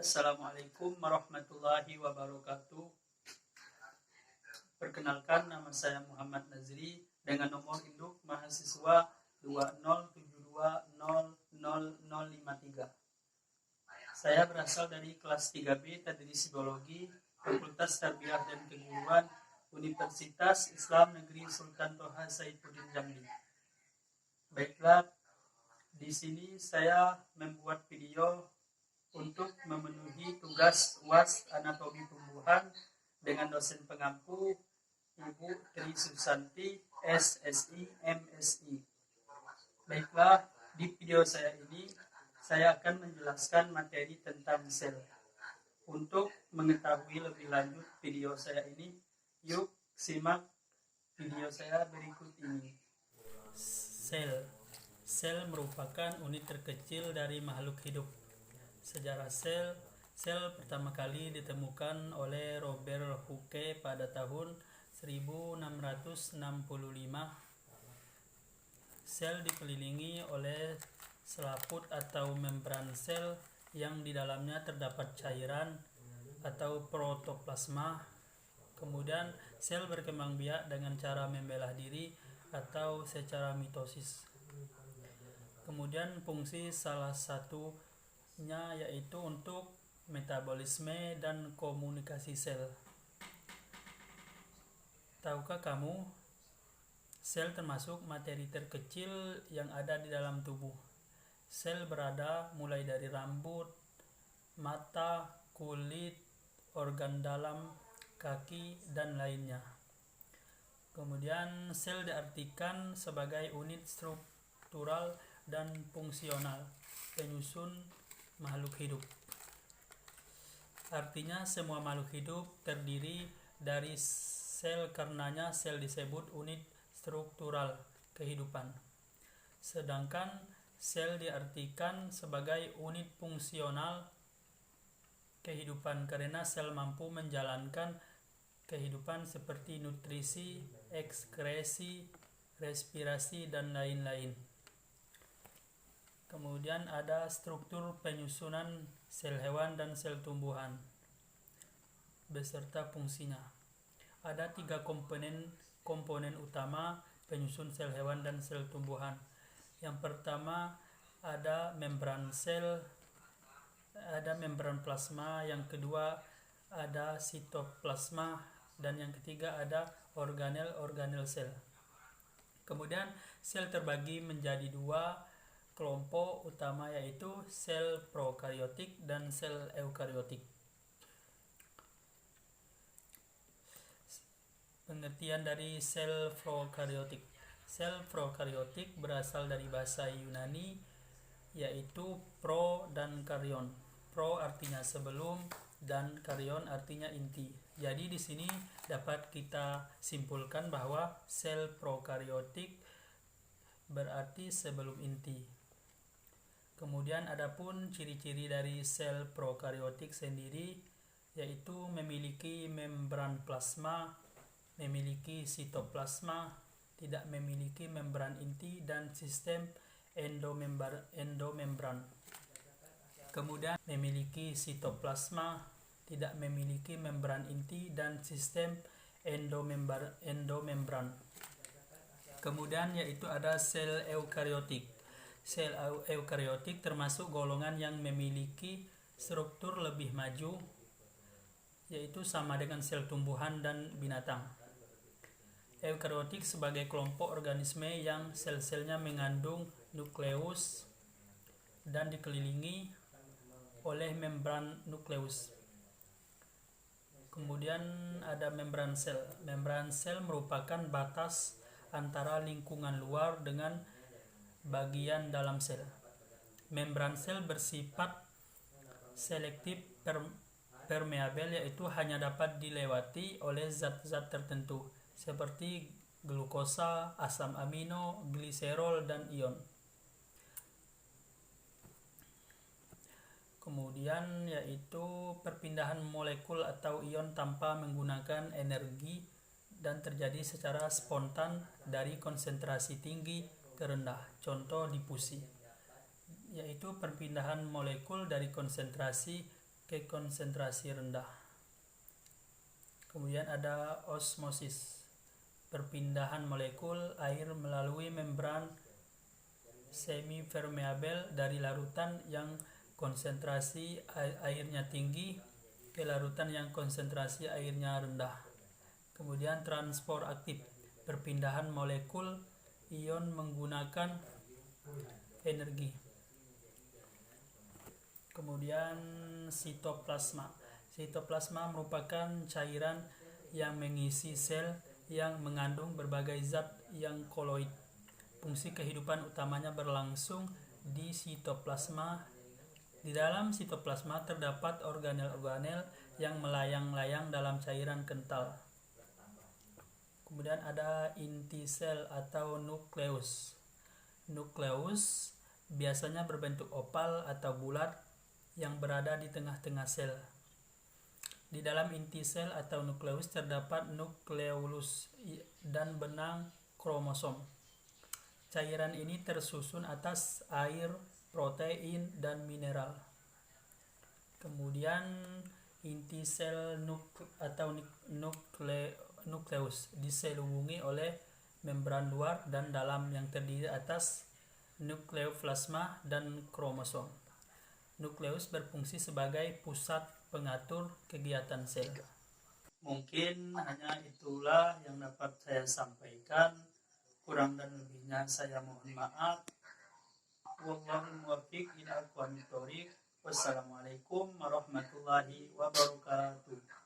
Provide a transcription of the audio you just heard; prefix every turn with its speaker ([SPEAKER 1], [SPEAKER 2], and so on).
[SPEAKER 1] Assalamualaikum warahmatullahi wabarakatuh. Perkenalkan, nama saya Muhammad Nazri dengan nomor induk mahasiswa 207200053. Saya berasal dari kelas 3B Tadris Biologi, Fakultas Tarbiyah dan Keguruan, Universitas Islam Negeri Sultan Toha Saifuddin Jambi. Baiklah, di sini saya membuat video untuk memenuhi tugas UAS Anatomi Tumbuhan dengan dosen pengampu Ibu Tri Susanti, SSI, MSI. Baiklah, di video saya ini saya akan menjelaskan materi tentang sel. Untuk mengetahui lebih lanjut video saya ini, yuk simak video saya berikut ini. Sel merupakan unit terkecil dari makhluk hidup. Sejarah sel pertama kali ditemukan oleh Robert Hooke pada tahun 1665. Sel dikelilingi oleh selaput atau membran sel yang di dalamnya terdapat cairan atau protoplasma. Kemudian sel berkembang biak dengan cara membelah diri atau secara mitosis. Kemudian fungsi salah satunya yaitu untuk metabolisme dan komunikasi sel. Tahukah kamu, sel termasuk materi terkecil yang ada di dalam tubuh. Sel berada mulai dari rambut, mata, kulit, organ dalam, kaki, dan lainnya. Kemudian sel diartikan sebagai unit struktural dan fungsional penyusun makhluk hidup. Artinya semua makhluk hidup terdiri dari sel, karenanya sel disebut unit struktural kehidupan. Sedangkan sel diartikan sebagai unit fungsional kehidupan karena sel mampu menjalankan kehidupan seperti nutrisi, ekskresi, respirasi, dan lain-lain. Kemudian ada struktur penyusunan sel hewan dan sel tumbuhan beserta fungsinya. Ada 3 komponen utama penyusun sel hewan dan sel tumbuhan. Yang pertama ada membran sel, ada membran plasma, yang kedua ada sitoplasma, dan yang ketiga ada organel sel. Kemudian sel terbagi menjadi 2 kelompok utama, yaitu sel prokariotik dan sel eukariotik. Pengertian dari sel prokariotik. Sel prokariotik berasal dari bahasa Yunani, yaitu pro dan karyon. Pro artinya sebelum dan karyon artinya inti. Jadi di sini dapat kita simpulkan bahwa sel prokariotik berarti sebelum inti. Kemudian adapun ciri-ciri dari sel prokariotik sendiri, yaitu memiliki membran plasma, memiliki sitoplasma, tidak memiliki membran inti, dan sistem endomembran. Kemudian memiliki sitoplasma, tidak memiliki membran inti, dan sistem endomembran. Kemudian yaitu ada sel eukariotik. Sel eukariotik termasuk golongan yang memiliki struktur lebih maju, yaitu sama dengan sel tumbuhan dan binatang. Eukariotik sebagai kelompok organisme yang sel-selnya mengandung nukleus dan dikelilingi oleh membran nukleus. Kemudian ada membran sel. Membran sel merupakan batas antara lingkungan luar dengan bagian dalam sel. Membran sel bersifat selektif permeabel, yaitu hanya dapat dilewati oleh zat-zat tertentu seperti glukosa, asam amino, gliserol, dan ion. Kemudian yaitu perpindahan molekul atau ion tanpa menggunakan energi dan terjadi secara spontan dari konsentrasi tinggi ke rendah, contoh difusi, yaitu perpindahan molekul dari konsentrasi ke konsentrasi rendah. Kemudian ada osmosis, perpindahan molekul air melalui membran semipermeabel dari larutan yang konsentrasi airnya tinggi ke larutan yang konsentrasi airnya rendah. Kemudian transport aktif, perpindahan molekul ion menggunakan energi. Kemudian sitoplasma. Sitoplasma merupakan cairan yang mengisi sel yang mengandung berbagai zat yang koloid. Fungsi kehidupan utamanya berlangsung di sitoplasma. Di dalam sitoplasma terdapat organel-organel yang melayang-layang dalam cairan kental. Kemudian ada inti sel atau nukleus. Nukleus biasanya berbentuk opal atau bulat yang berada di tengah-tengah sel. Di dalam inti sel atau nukleus terdapat nukleolus dan benang kromosom. Cairan ini tersusun atas air, protein, dan mineral. Kemudian inti sel nukleus diselubungi oleh membran luar dan dalam yang terdiri atas nukleoplasma dan kromosom. Nukleus berfungsi sebagai pusat pengatur kegiatan sel. Mungkin hanya itulah yang dapat saya sampaikan. Kurang dan lebihnya saya mohon maaf. Wallahul muwaffiq ila aqwamit thoriq. Wassalamualaikum warahmatullahi wabarakatuh.